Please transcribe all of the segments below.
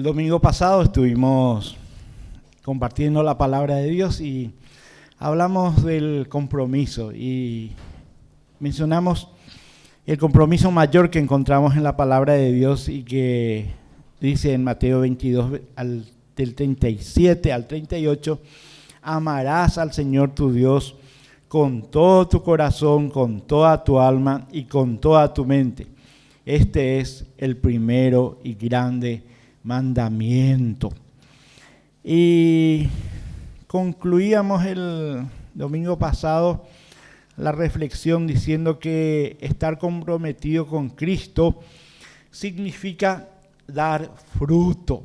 domingo pasado estuvimos compartiendo la palabra de Dios y hablamos del compromiso y mencionamos el compromiso mayor que encontramos en la palabra de Dios y que dice en Mateo 22, del 37 al 38, amarás al Señor tu Dios con todo tu corazón, con toda tu alma y con toda tu mente. Este es el primero y grande mandamiento. Y concluíamos el domingo pasado la reflexión diciendo que estar comprometido con Cristo significa dar fruto.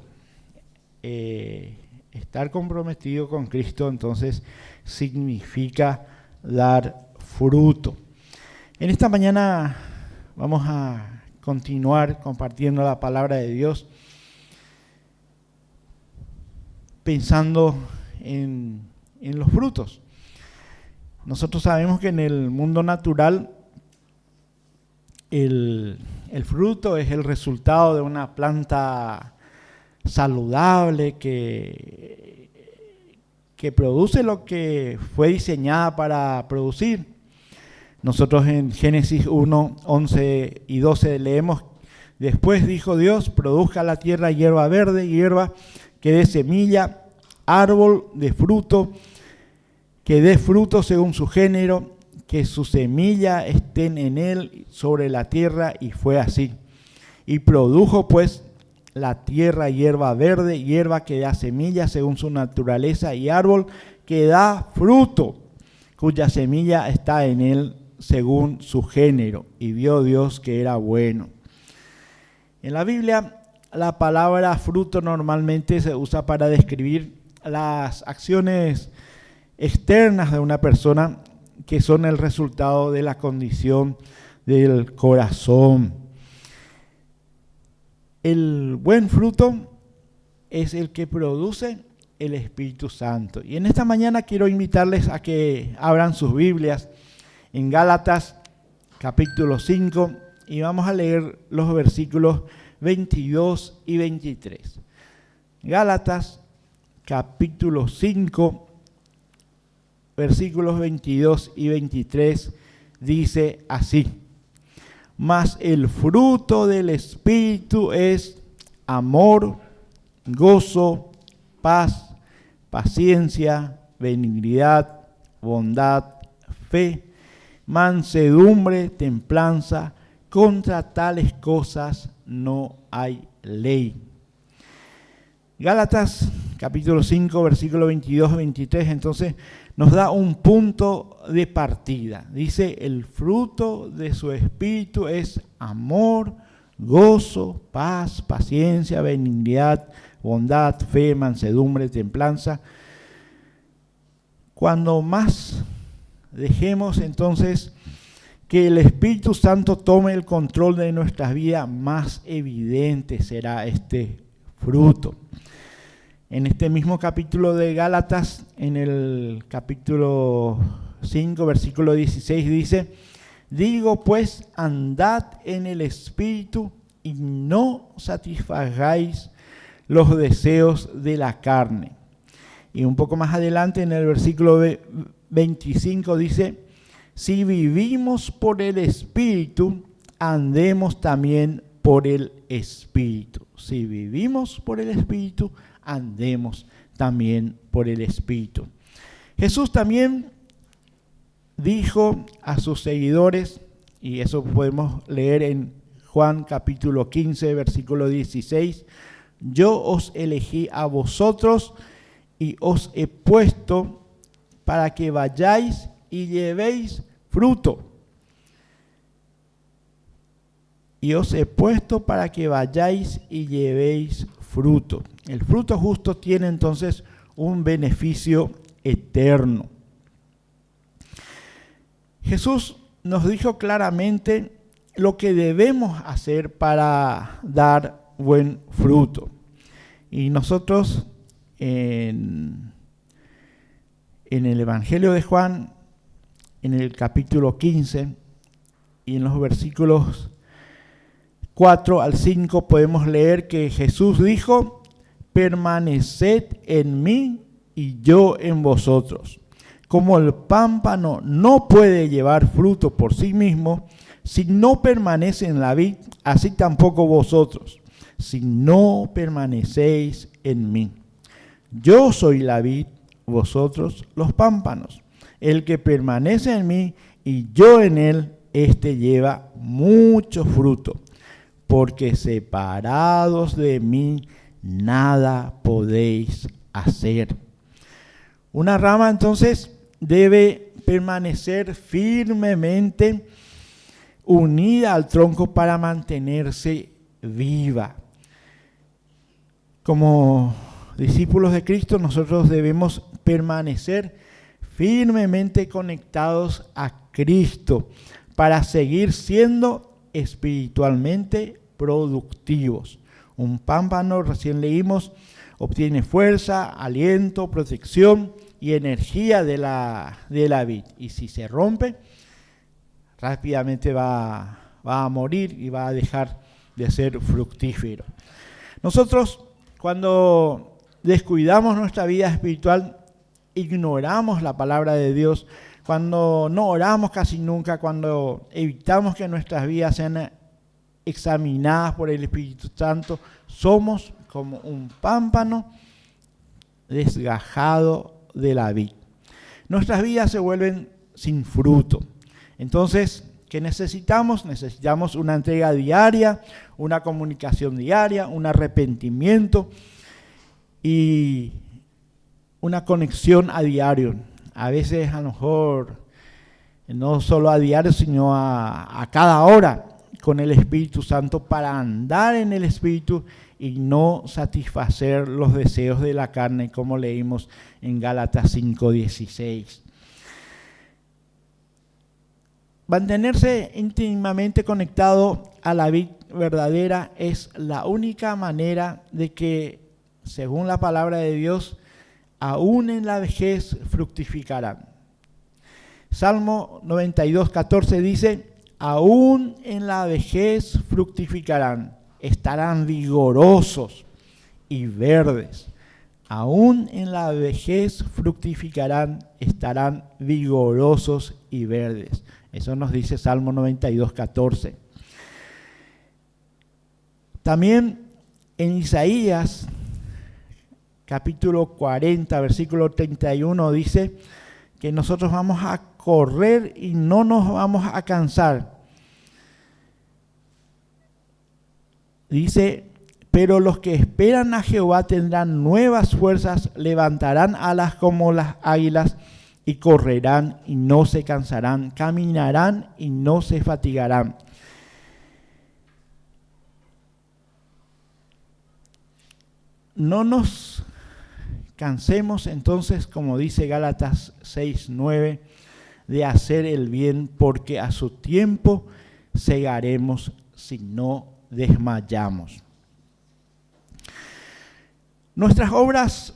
Estar comprometido con Cristo entonces significa dar fruto. En esta mañana vamos a continuar compartiendo la palabra de Dios, pensando en los frutos. Nosotros sabemos que en el mundo natural el fruto es el resultado de una planta saludable que produce lo que fue diseñada para producir. Nosotros en Génesis 1, 11 y 12 leemos: después dijo Dios, produzca la tierra hierba verde, hierba que dé semilla, árbol de fruto, que dé fruto según su género, que su semilla estén en él sobre la tierra, y fue así. Y produjo pues la tierra hierba verde, hierba que da semilla según su naturaleza, y árbol que da fruto, cuya semilla está en él según su género. Y vio Dios que era bueno. En la Biblia, la palabra fruto normalmente se usa para describir las acciones externas de una persona que son el resultado de la condición del corazón. El buen fruto es el que produce el Espíritu Santo. Y en esta mañana quiero invitarles a que abran sus Biblias en Gálatas capítulo 5 y vamos a leer los versículos 22 y 23. Gálatas capítulo 5, versículos 22 y 23 dice así: mas el fruto del Espíritu es amor, gozo, paz, paciencia, benignidad, bondad, fe, mansedumbre, templanza. Contra tales cosas no hay ley. Gálatas capítulo 5, versículo 22 y 23, entonces nos da un punto de partida. Dice, el fruto de su espíritu es amor, gozo, paz, paciencia, benignidad, bondad, fe, mansedumbre, templanza. Cuando más dejemos entonces que el Espíritu Santo tome el control de nuestras vidas, más evidente será este fruto. En este mismo capítulo de Gálatas, en el capítulo 5, versículo 16, dice: digo pues, andad en el Espíritu y no satisfagáis los deseos de la carne. Y un poco más adelante, en el versículo 25, dice: si vivimos por el Espíritu, andemos también por el Espíritu. Si vivimos por el Espíritu, andemos también por el Espíritu. Jesús también dijo a sus seguidores, y eso podemos leer en Juan capítulo 15, versículo 16, yo os elegí a vosotros y os he puesto para que vayáis y llevéis fruto. Y os he puesto para que vayáis y llevéis fruto. El fruto justo tiene entonces un beneficio eterno. Jesús nos dijo claramente lo que debemos hacer para dar buen fruto. Y nosotros en el Evangelio de Juan, en el capítulo 15 y en los versículos 4 al 5 podemos leer que Jesús dijo: permaneced en mí y yo en vosotros. Como el pámpano no puede llevar fruto por sí mismo, si no permanece en la vid, así tampoco vosotros, si no permanecéis en mí. Yo soy la vid, vosotros los pámpanos. El que permanece en mí y yo en él, éste lleva mucho fruto, porque separados de mí nada podéis hacer. Una rama entonces debe permanecer firmemente unida al tronco para mantenerse viva. Como discípulos de Cristo, nosotros debemos permanecer firmemente conectados a Cristo para seguir siendo espiritualmente productivos. Un pámpano, recién leímos, obtiene fuerza, aliento, protección y energía de la vid. Y si se rompe, rápidamente va a morir y va a dejar de ser fructífero. Nosotros, cuando descuidamos nuestra vida espiritual, ignoramos la palabra de Dios, cuando no oramos casi nunca, cuando evitamos que nuestras vidas sean examinadas por el Espíritu Santo, somos como un pámpano desgajado de la vid. Nuestras vidas se vuelven sin fruto. Entonces, ¿qué necesitamos? Necesitamos una entrega diaria, una comunicación diaria, un arrepentimiento y una conexión a diario. A veces a lo mejor no solo a diario, sino a cada hora con el Espíritu Santo para andar en el Espíritu y no satisfacer los deseos de la carne, como leímos en Gálatas 5:16. Mantenerse íntimamente conectado a la vid verdadera es la única manera de que, según la palabra de Dios, aún en la vejez fructificarán. Salmo 92:14 dice: aún en la vejez fructificarán, estarán vigorosos y verdes. Aún en la vejez fructificarán, estarán vigorosos y verdes. Eso nos dice Salmo 92:14. También en Isaías, capítulo 40, versículo 31, dice que nosotros vamos a correr y no nos vamos a cansar. Dice: pero los que esperan a Jehová tendrán nuevas fuerzas, levantarán alas como las águilas y correrán y no se cansarán, caminarán y no se fatigarán. No nos cansemos entonces, como dice Gálatas 6:9, de hacer el bien, porque a su tiempo segaremos si no desmayamos. Nuestras obras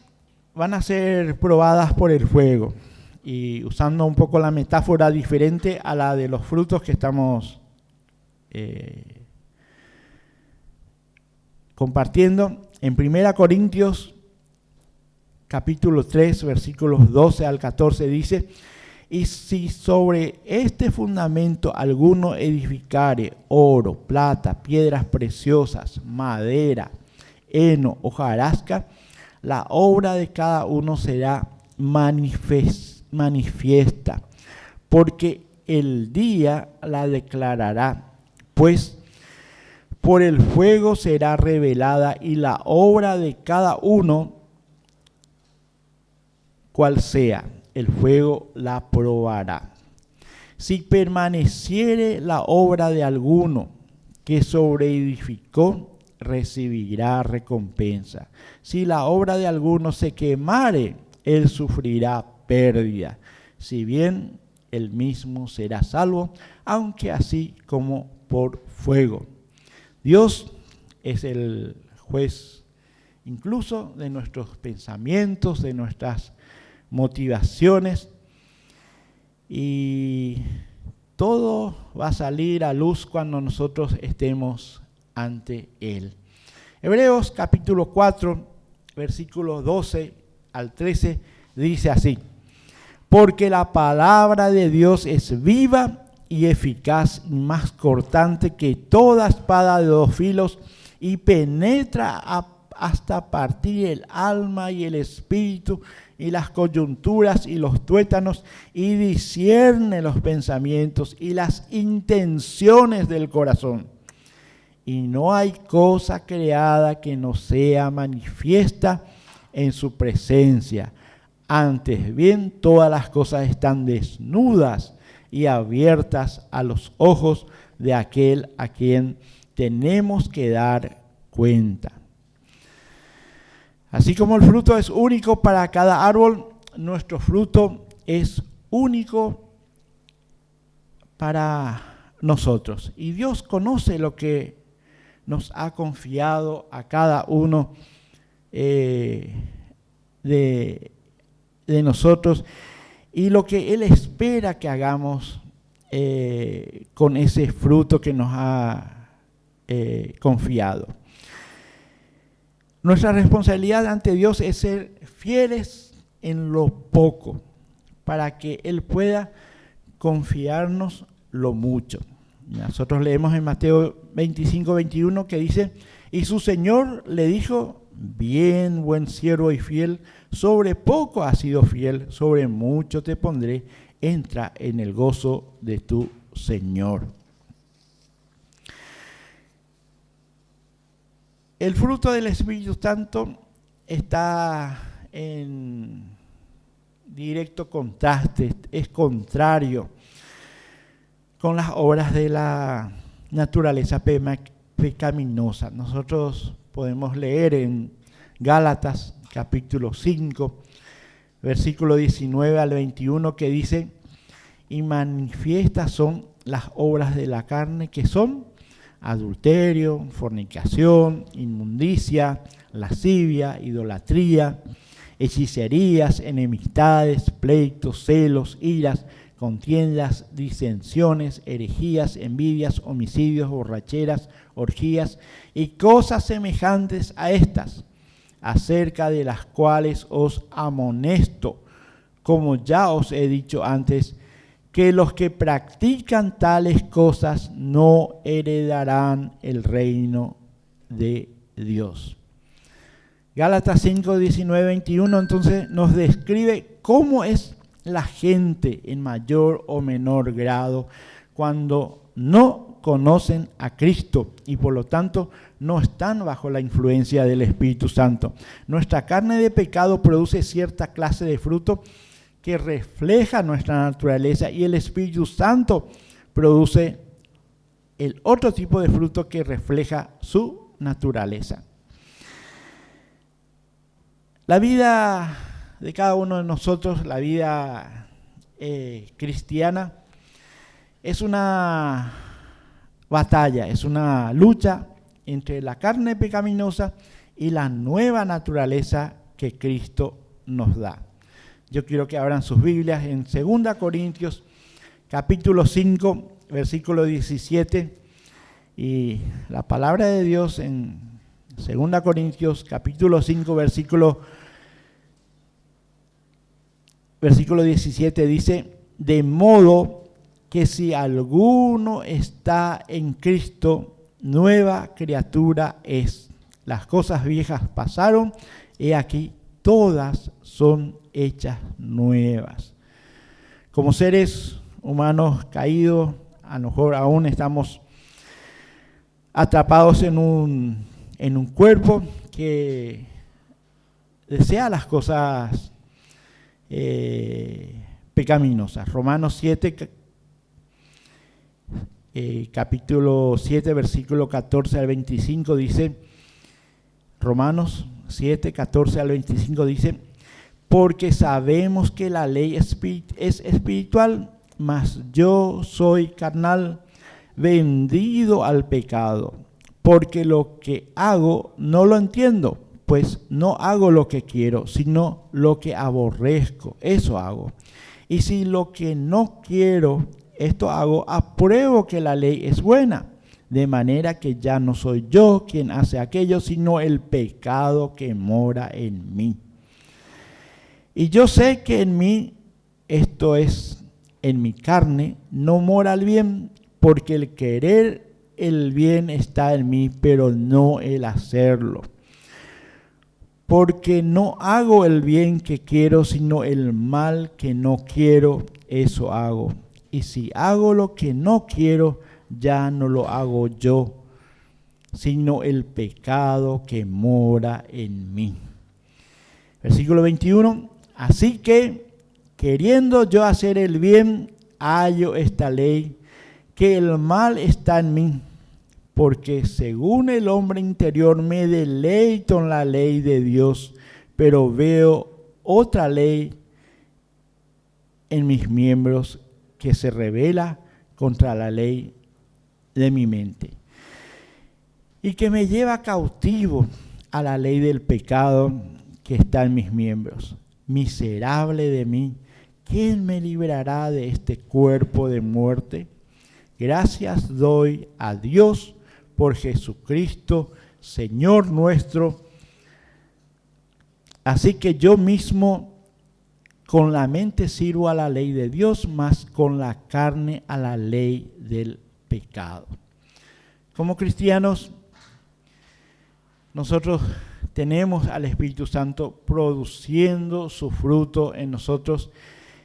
van a ser probadas por el fuego, y usando un poco la metáfora diferente a la de los frutos que estamos compartiendo, en 1 Corintios capítulo 3, versículos 12 al 14 dice: y si sobre este fundamento alguno edificare oro, plata, piedras preciosas, madera, heno, hojarasca, la obra de cada uno será manifiesta, porque el día la declarará, pues por el fuego será revelada, y la obra de cada uno, cual sea, el fuego la probará. Si permaneciere la obra de alguno que sobreedificó, recibirá recompensa. Si la obra de alguno se quemare, él sufrirá pérdida, si bien él mismo será salvo, aunque así como por fuego. Dios es el juez incluso de nuestros pensamientos, de nuestras motivaciones, y todo va a salir a luz cuando nosotros estemos ante Él. Hebreos capítulo 4 versículos 12 al 13, dice así: porque la palabra de Dios es viva y eficaz y más cortante que toda espada de dos filos y penetra hasta partir el alma y el espíritu y las coyunturas y los tuétanos y discierne los pensamientos y las intenciones del corazón. Y no hay cosa creada que no sea manifiesta en su presencia. Antes bien, todas las cosas están desnudas y abiertas a los ojos de aquel a quien tenemos que dar cuenta. Así como el fruto es único para cada árbol, nuestro fruto es único para nosotros. Y Dios conoce lo que nos ha confiado a cada uno de nosotros y lo que Él espera que hagamos con ese fruto que nos ha confiado. Nuestra responsabilidad ante Dios es ser fieles en lo poco, para que Él pueda confiarnos lo mucho. Nosotros leemos en Mateo 25, 21 que dice: y su Señor le dijo: bien, buen siervo y fiel, sobre poco has sido fiel, sobre mucho te pondré, entra en el gozo de tu Señor. El fruto del Espíritu Santo está en directo contraste, es contrario con las obras de la naturaleza pecaminosa. Nosotros podemos leer en Gálatas capítulo 5, versículo 19 al 21 que dice: y manifiestas son las obras de la carne, que son adulterio, fornicación, inmundicia, lascivia, idolatría, hechicerías, enemistades, pleitos, celos, iras, contiendas, disensiones, herejías, envidias, homicidios, borracheras, orgías y cosas semejantes a estas, acerca de las cuales os amonesto, como ya os he dicho antes, que los que practican tales cosas no heredarán el reino de Dios. Gálatas 5, 19, 21 entonces nos describe cómo es la gente en mayor o menor grado cuando no conocen a Cristo y por lo tanto no están bajo la influencia del Espíritu Santo. Nuestra carne de pecado produce cierta clase de fruto que refleja nuestra naturaleza y el Espíritu Santo produce el otro tipo de fruto que refleja su naturaleza. La vida de cada uno de nosotros, la vida cristiana, es una batalla, es una lucha entre la carne pecaminosa y la nueva naturaleza que Cristo nos da. Yo quiero que abran sus Biblias en 2 Corintios capítulo 5, versículo 17, y la palabra de Dios en 2 Corintios capítulo 5, versículo 17 dice: de modo que si alguno está en Cristo, nueva criatura es. Las cosas viejas pasaron, he aquí todas son hechas nuevas. Como seres humanos caídos, a lo mejor aún estamos atrapados en un cuerpo que desea las cosas pecaminosas. Romanos 7, capítulo 7, versículo 14 al 25 dice, Romanos 7, 14 al 25 dice: porque sabemos que la ley es espiritual, mas yo soy carnal, vendido al pecado, porque lo que hago no lo entiendo, pues no hago lo que quiero, sino lo que aborrezco, eso hago. Y si lo que no quiero, esto hago, apruebo que la ley es buena. de manera que ya no soy yo quien hace aquello, sino el pecado que mora en mí. Y yo sé que en mí, esto es, en mi carne, no mora el bien, porque el querer el bien está en mí, pero no el hacerlo. Porque no hago el bien que quiero, sino el mal que no quiero, eso hago. Y si hago lo que no quiero, ya no lo hago yo, sino el pecado que mora en mí. Versículo 21. Así que, queriendo yo hacer el bien, hallo esta ley, que el mal está en mí, porque según el hombre interior me deleito en la ley de Dios, pero veo otra ley en mis miembros que se rebela contra la ley de mi mente y que me lleva cautivo a la ley del pecado que está en mis miembros. Miserable de mí, ¿quién me librará de este cuerpo de muerte? Gracias doy a Dios por Jesucristo, Señor nuestro. Así que yo mismo con la mente sirvo a la ley de Dios, mas con la carne a la ley del pecado. Como cristianos, nosotros tenemos al Espíritu Santo produciendo su fruto en nosotros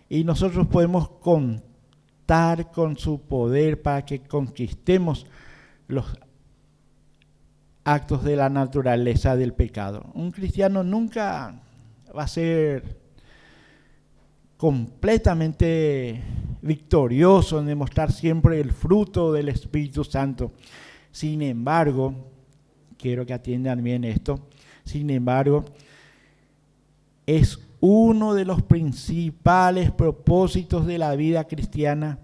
y nosotros podemos contar con su poder para que conquistemos los actos de la naturaleza del pecado. Un cristiano nunca va a ser completamente victorioso en demostrar siempre el fruto del Espíritu Santo. Sin embargo, quiero que atiendan bien esto, sin embargo, es uno de los principales propósitos de la vida cristiana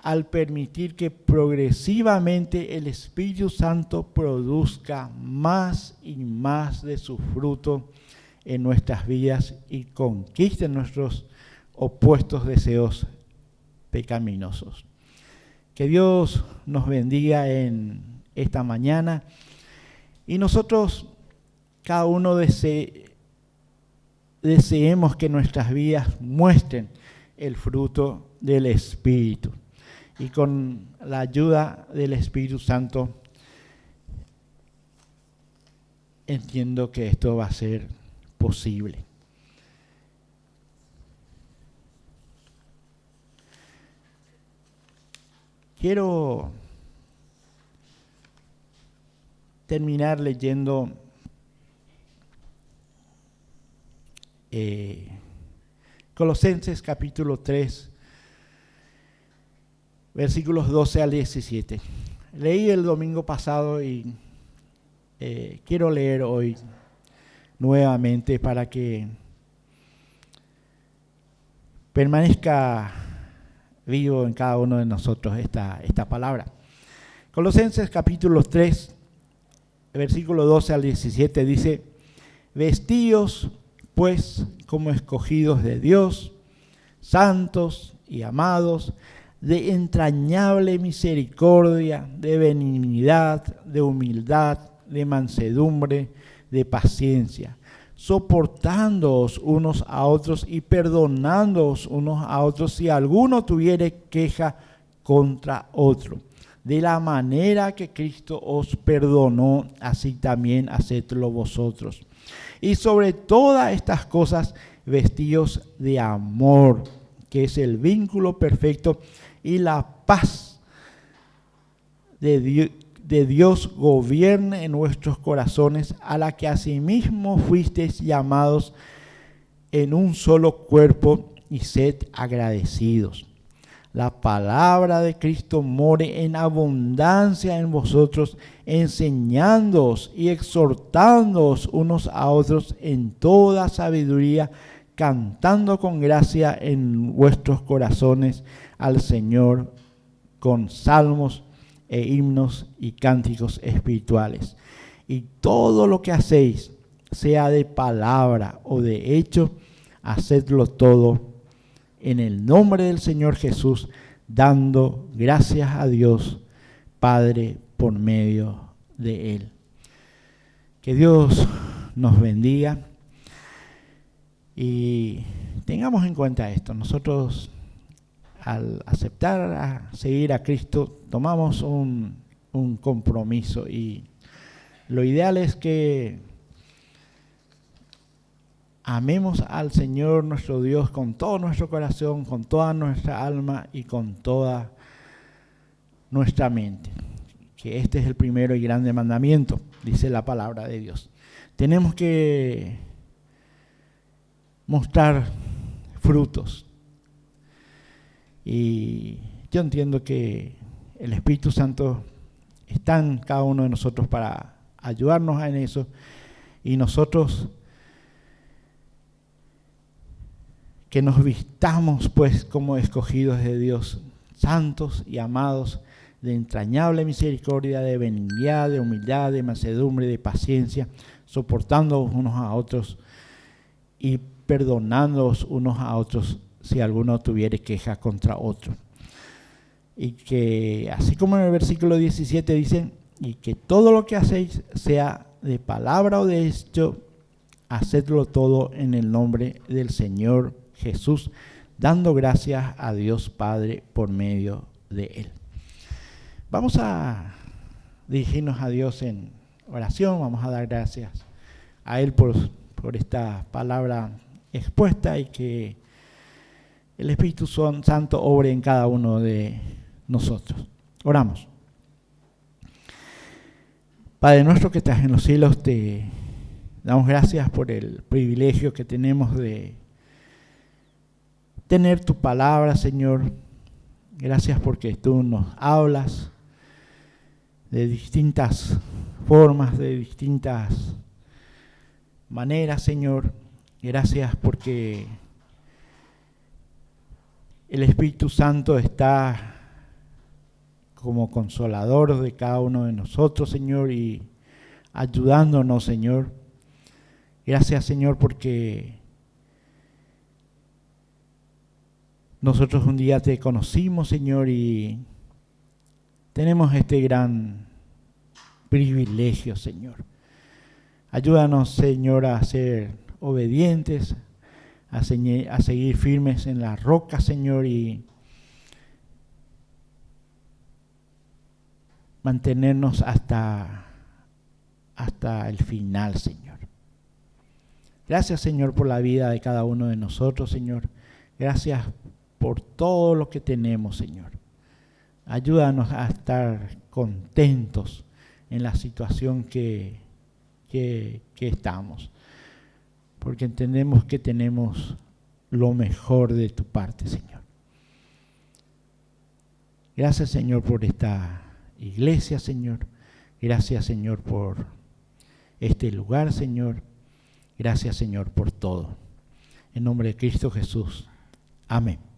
al permitir que progresivamente el Espíritu Santo produzca más y más de su fruto en nuestras vidas y conquiste nuestros opuestos deseos pecaminosos. Que Dios nos bendiga en esta mañana y nosotros, cada uno deseemos que nuestras vidas muestren el fruto del Espíritu. Y con la ayuda del Espíritu Santo, entiendo que esto va a ser posible. Quiero terminar leyendo Colosenses capítulo 3, versículos 12 al 17. Leí el domingo pasado y quiero leer hoy nuevamente para que permanezca vivo en cada uno de nosotros esta palabra. Colosenses capítulo 3, versículo 12 al 17 dice: vestíos pues como escogidos de Dios, santos y amados, de entrañable misericordia, de benignidad, de humildad, de mansedumbre, de paciencia, soportándoos unos a otros y perdonándoos unos a otros si alguno tuviere queja contra otro. De la manera que Cristo os perdonó, así también hacedlo vosotros. Y sobre todas estas cosas, vestíos de amor, que es el vínculo perfecto, y la paz de Dios gobierne en vuestros corazones, a la que asimismo fuisteis llamados en un solo cuerpo, y sed agradecidos. La palabra de Cristo more en abundancia en vosotros, enseñándoos y exhortándoos unos a otros en toda sabiduría, cantando con gracia en vuestros corazones al Señor con salmos e himnos y cánticos espirituales. Y todo lo que hacéis, sea de palabra o de hecho, hacedlo todo en el nombre del Señor Jesús, dando gracias a Dios Padre por medio de Él. Que Dios nos bendiga y tengamos en cuenta esto. Nosotros, al aceptar a seguir a Cristo, tomamos un compromiso, y lo ideal es que amemos al Señor nuestro Dios con todo nuestro corazón, con toda nuestra alma y con toda nuestra mente. Que este es el primero y grande mandamiento, dice la palabra de Dios. Tenemos que mostrar frutos. Y yo entiendo que el Espíritu Santo está en cada uno de nosotros para ayudarnos en eso, y nosotros que nos vistamos pues como escogidos de Dios, santos y amados, de entrañable misericordia, de benignidad, de humildad, de mansedumbre, de paciencia, soportando unos a otros y perdonándoos unos a otros si alguno tuviere queja contra otro. Y que, así como en el versículo 17 dicen, y que todo lo que hacéis, sea de palabra o de hecho, hacedlo todo en el nombre del Señor Jesús, dando gracias a Dios Padre por medio de Él. Vamos a dirigirnos a Dios en oración, vamos a dar gracias a Él por esta palabra expuesta, y que el Espíritu Santo obre en cada uno de nosotros. Oramos. Padre nuestro que estás en los cielos, te damos gracias por el privilegio que tenemos de tener tu palabra, Señor. Gracias porque tú nos hablas de distintas formas, de distintas maneras, Señor. Gracias porque el Espíritu Santo está como consolador de cada uno de nosotros, Señor, y ayudándonos, Señor. Gracias, Señor, porque nosotros un día te conocimos, Señor, y tenemos este gran privilegio, Señor. Ayúdanos, Señor, a ser obedientes, a seguir firmes en la roca, Señor, y mantenernos hasta el final, Señor. Gracias, Señor, por la vida de cada uno de nosotros, Señor. Gracias por todo lo que tenemos, Señor. Ayúdanos a estar contentos en la situación que estamos, porque entendemos que tenemos lo mejor de tu parte, Señor. Gracias, Señor, por esta iglesia, Señor. Gracias, Señor, por este lugar, Señor. Gracias, Señor, por todo. En nombre de Cristo Jesús. Amén.